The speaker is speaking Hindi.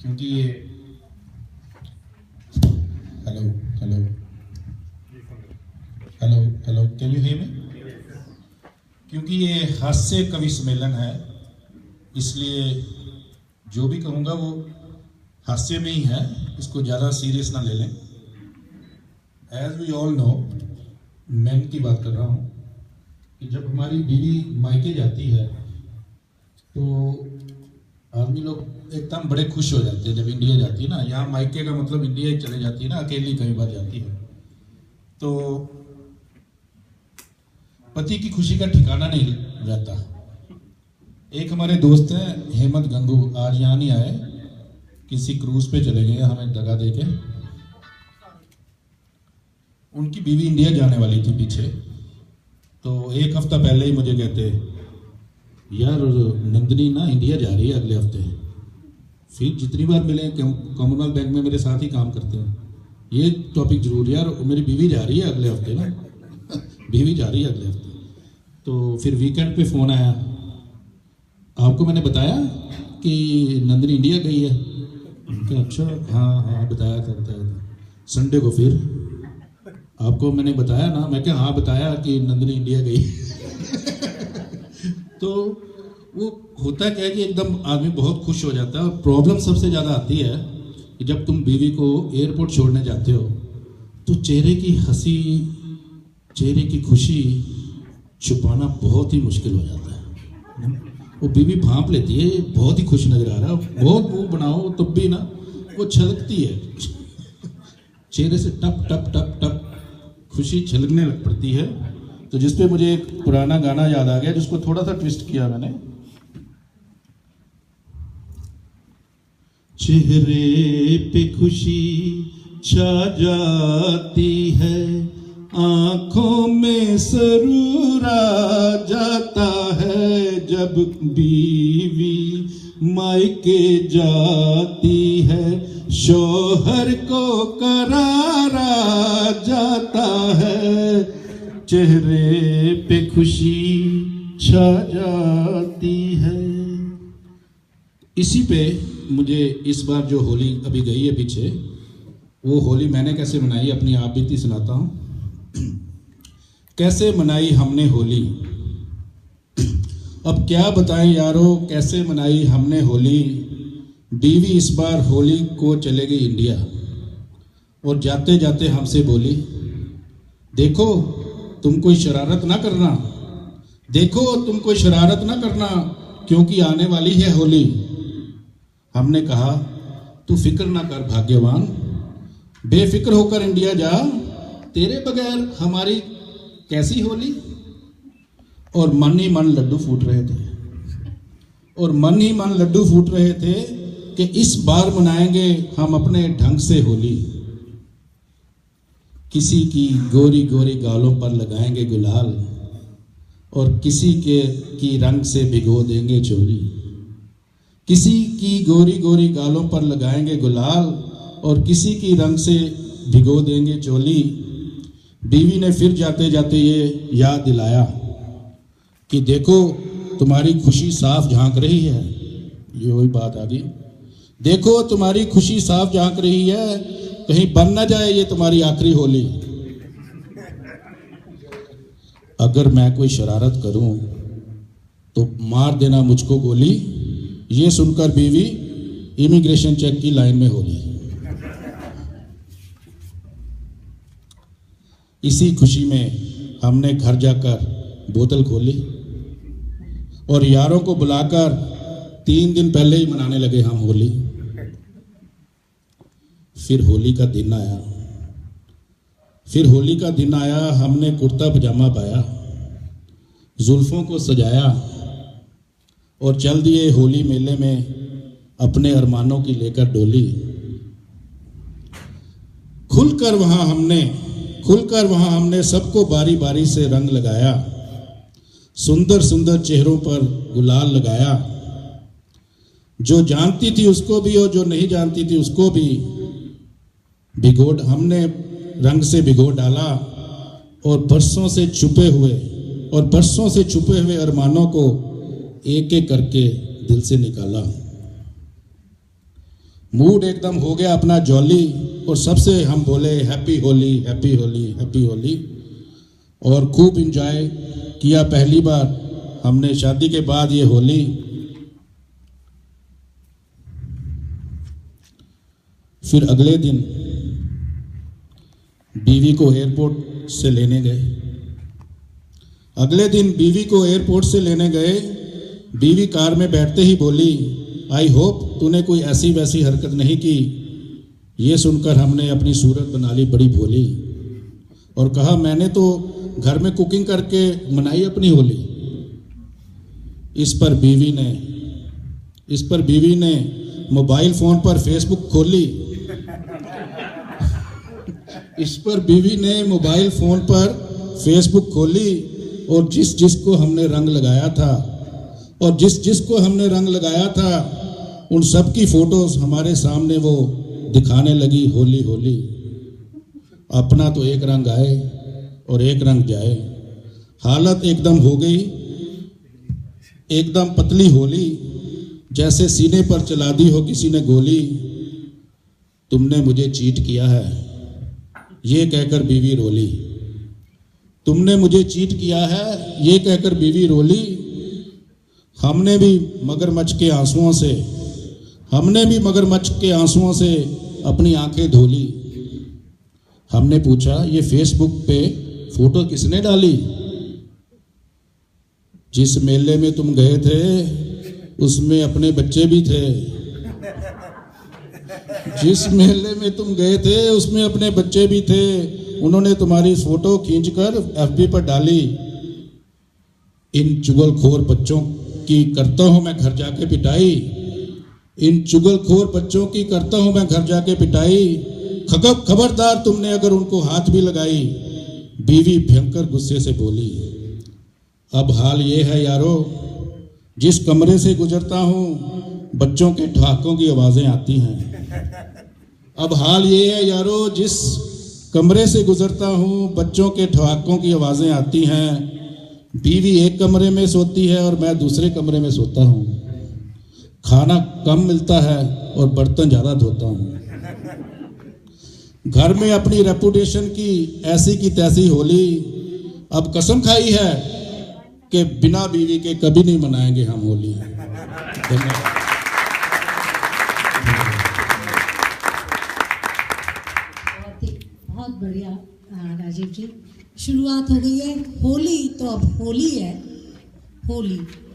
क्योंकि ये hello hello hello hello can you hear me? क्योंकि ये हास्य कवि सम्मेलन है, इसलिए जो भी कहूँगा वो हास्य में ही है, इसको ज़्यादा सीरियस ना ले लें। एज वी ऑल नो, मैन की बात कर रहा हूँ कि जब हमारी बीवी मायके जाती है तो आदमी लोग एकदम बड़े खुश हो जाते हैं। जब इंडिया जाती है ना, यहाँ मायके का मतलब इंडिया ही चले जाती है ना, अकेली कई बार जाती है, तो पति की खुशी का ठिकाना नहीं रहता। एक हमारे दोस्त हैं हेमंत गंगू, आज यहाँ नहीं आए, किसी क्रूज पे चले गए हमें दगा दे के। उनकी बीवी इंडिया जाने वाली थी पीछे, तो एक हफ्ता पहले ही मुझे कहते यार नंदिनी ना इंडिया जा रही है अगले हफ्ते। फिर जितनी बार मिले, कॉमनवेल्थ बैंक में मेरे साथ ही काम करते हैं, ये टॉपिक जरूर यार, मेरी बीवी जा रही है अगले हफ्ते ना बीवी जा रही है अगले हफ्ते। तो फिर वीकेंड पे फ़ोन आया, आपको मैंने बताया कि नंदिनी इंडिया गई है? तो अच्छा हाँ हाँ बताया था। संडे को फिर आपको मैंने बताया ना? मैं क्या हाँ बताया कि नंदिनी इंडिया गई तो वो होता क्या है कि एकदम आदमी बहुत खुश हो जाता है। और प्रॉब्लम सबसे ज़्यादा आती है कि जब तुम बीवी को एयरपोर्ट छोड़ने जाते हो तो चेहरे की हंसी, चेहरे की खुशी छुपाना बहुत ही मुश्किल हो जाता है। वो बीवी भांप लेती है, बहुत ही खुश नजर आ रहा है, बहुत मुंह बनाओ तब भी ना वो छलकती है चेहरे से, टप टप टप टप खुशी छलकने लग पड़ती है। तो जिस पे मुझे एक पुराना गाना याद आ गया, जिसको थोड़ा सा ट्विस्ट किया मैंने। चेहरे पे खुशी छा जाती है, आंखों में सुरूर आ जाता है, जब बीवी मायके जाती है, शौहर को करार आ जाता है, चेहरे पे खुशी छा जाती है। इसी पे मुझे इस बार जो होली अभी गई है पीछे, वो होली मैंने कैसे मनाई अपनी आप बीती सुनाता हूँ। कैसे मनाई हमने होली, अब क्या बताएं यारों कैसे मनाई हमने होली। बीवी इस बार होली को चले गई इंडिया, और जाते जाते हमसे बोली, देखो तुम कोई शरारत ना करना, देखो तुम कोई शरारत ना करना, क्योंकि आने वाली है होली। हमने कहा तू फिक्र ना कर भाग्यवान, बेफिक्र होकर इंडिया जा, तेरे बगैर हमारी कैसी होली। और मन ही मन लड्डू फूट रहे थे, और मन ही मन लड्डू फूट रहे थे कि इस बार मनाएंगे हम अपने ढंग से होली। किसी की गोरी गोरी गालों पर लगाएंगे गुलाल, और किसी के की रंग से भिगो देंगे चोली। किसी की गोरी गोरी गालों पर लगाएंगे गुलाल, और किसी की रंग से भिगो देंगे चोली। बीवी ने फिर जाते जाते ये याद दिलाया कि देखो तुम्हारी खुशी साफ झांक रही है। ये वही बात आ गई, देखो तुम्हारी खुशी साफ झांक रही है, कहीं बन ना जाए ये तुम्हारी आखिरी होली। अगर मैं कोई शरारत करूं तो मार देना मुझको गोली। ये सुनकर बीवी इमिग्रेशन चेक की लाइन में होली। इसी खुशी में हमने घर जाकर बोतल खोली, और यारों को बुलाकर 3 दिन पहले ही मनाने लगे हम होली। फिर होली का दिन आया, फिर होली का दिन आया, हमने कुर्ता पजामा पाया, जुल्फों को सजाया, और चल दिए होली मेले में अपने अरमानों की लेकर डोली। खुलकर वहां हमने सबको बारी बारी से रंग लगाया, सुंदर सुंदर चेहरों पर गुलाल लगाया। जो जानती थी उसको भी और जो नहीं जानती थी उसको भी हमने रंग से भिगो डाला, और बरसों से छुपे हुए अरमानों को एक एक करके दिल से निकाला। मूड एकदम हो गया अपना जॉली, और सबसे हम बोले happy Holi, happy Holi, happy Holi, और खूब इंजॉय किया। पहली बार हमने शादी के बाद ये होली। फिर अगले दिन बीवी को एयरपोर्ट से लेने गए। अगले दिन बीवी को एयरपोर्ट से लेने गए। बीवी कार में बैठते ही बोली, आई होप तूने कोई ऐसी वैसी हरकत नहीं की। ये सुनकर हमने अपनी सूरत बना ली बड़ी भोली, और कहा मैंने तो घर में कुकिंग करके मनाई अपनी होली। इस पर बीवी ने मोबाइल फोन पर फेसबुक खोली। इस पर बीवी ने मोबाइल फोन पर फेसबुक खोली, और जिसको हमने रंग लगाया था उन सब की फोटोज हमारे सामने वो दिखाने लगी। होली होली, अपना तो एक रंग आए और एक रंग जाए। हालत एकदम हो गई, एकदम पतली होली, जैसे सीने पर चला दी हो किसी ने गोली। तुमने मुझे चीट किया है, ये कहकर बीवी रोली। तुमने मुझे चीट किया है, ये कहकर बीवी रोली। हमने भी मगरमच्छ के आंसुओं से अपनी आंखें धोली। हमने पूछा, ये फेसबुक पे फोटो किसने डाली? जिस मेले में तुम गए थे उसमें अपने बच्चे भी थे। जिस मेले में तुम गए थे उसमें अपने बच्चे भी थे। उन्होंने तुम्हारी फोटो खींचकर एफबी पर डाली। इन चुगलखोर बच्चों की करता हूं मैं घर जाके पिटाई। इन चुगलखोर बच्चों की करता हूं मैं घर जाके पिटाई। खबरदार तुमने अगर उनको हाथ भी लगाई। बीवी भयंकर गुस्से से बोली, अब हाल ये है यारो, जिस कमरे से गुजरता हूं बच्चों के ठहाकों की आवाजें आती हैं। अब हाल ये है यारो, जिस कमरे से गुजरता हूं बच्चों के ठहाकों की आवाजें आती हैं। बीवी एक कमरे में सोती है और मैं दूसरे कमरे में सोता हूं। खाना कम मिलता है और बर्तन ज्यादा धोता हूं। घर में अपनी रेपुटेशन की ऐसी की तैसी होली। अब कसम खाई है कि बिना बीवी के कभी नहीं मनाएंगे हम होली। धन्यवाद। बहुत बढ़िया राजीव जी, शुरुआत हो गई है होली, तो अब होली है होली।